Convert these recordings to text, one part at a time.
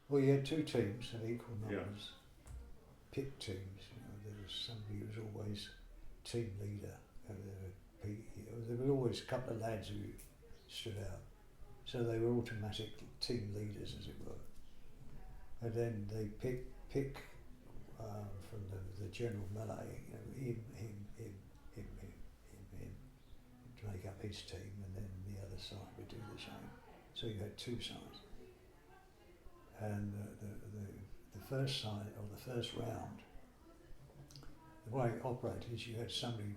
Well, you had two teams of equal Yeah. numbers, picked teams. You know, there was somebody who was always team leader. There were always a couple of lads who stood out, so they were automatic team leaders, as it were. And then they pick from the general melee, you know, him, to make up his team, and then the other side would do the same. So you had two sides. And the first side, or the first round, the way it operated is you had somebody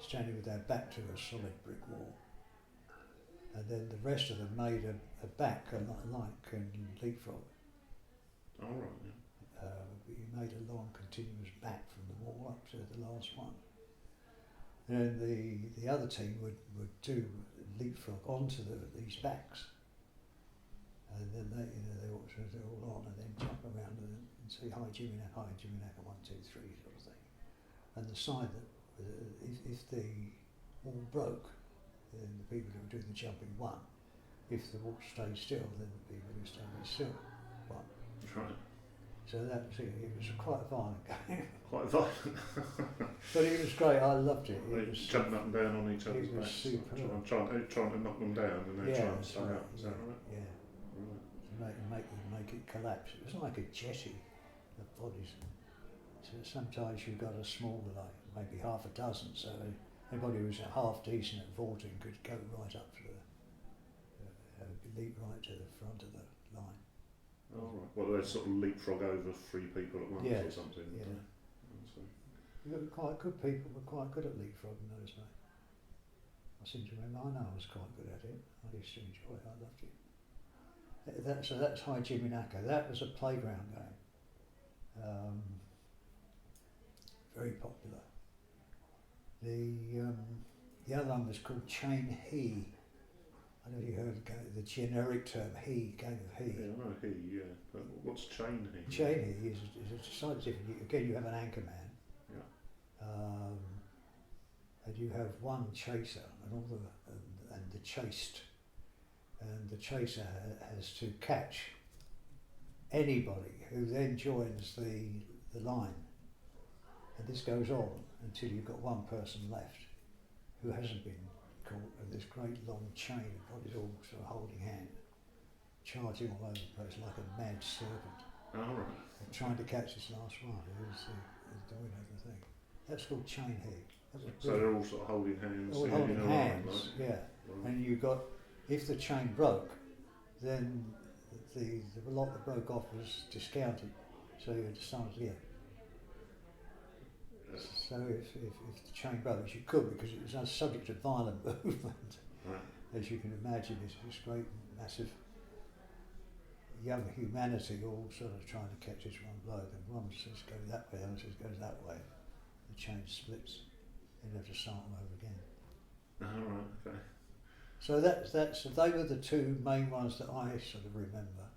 standing with their back to a solid brick wall, and then the rest of them made a back like leapfrog. All right. Yeah. But you made a long continuous back from the wall up to the last one. And the other team would do leapfrog onto these backs, and then they're all on, and then jump around and say hi Jimmy Knack, 1, 2, 3 sort of thing. And the side that if the wall broke, then the people who were doing the jumping won. If the wall stayed still, then the people who were standing still won. Right. So that was it. It was quite a violent game. Quite violent. But it was great. I loved it. They jumping up and down on each other's it was backs, superb. trying to knock them down, and then trying to stay right. out. Is that right? Yeah. Right. Make it collapse. It was like a jetty of bodies. So sometimes you've got a smaller, like maybe half a dozen. So anybody who was half decent at vaulting could go right up to leap right to the front of the line. Oh, right. Well, they sort of leapfrog over 3 people at once or something. Yeah. So. You were quite good people were quite good at leapfrogging those days. I seem to remember. I know I was quite good at it. I used to enjoy it. I loved it. So that's High Jimmy Knacker. That was a playground game. Very popular. The other one was called Chain He. I don't know if you heard the generic term he, game of he. Yeah, I know he, yeah. But what's chain he? Chain he is a slightly different. Again, you have an anchor man. Yeah. And you have one chaser and the chased. And the chaser has to catch anybody who then joins the line. And this goes on until you've got one person left who hasn't been caught, and this great long chain of bodies all sort of holding hand, charging all over the place like a mad serpent. Oh, right. And trying to catch this last one, who's the winner of the thing. That's called chain heat. So they're all sort of holding hands. All holding hands, line, like. yeah. Right. And you got, if the chain broke, then the lot that broke off was discounted, so you had to start again. So if the chain broke, which you could because it was subject to violent movement, Right. as you can imagine, it's this great, massive young humanity all sort of trying to catch this one bloke, and one says go that way, the other says goes that way. The chain splits, and you have to start all over again. Oh, right, okay. So they were the two main ones that I sort of remember.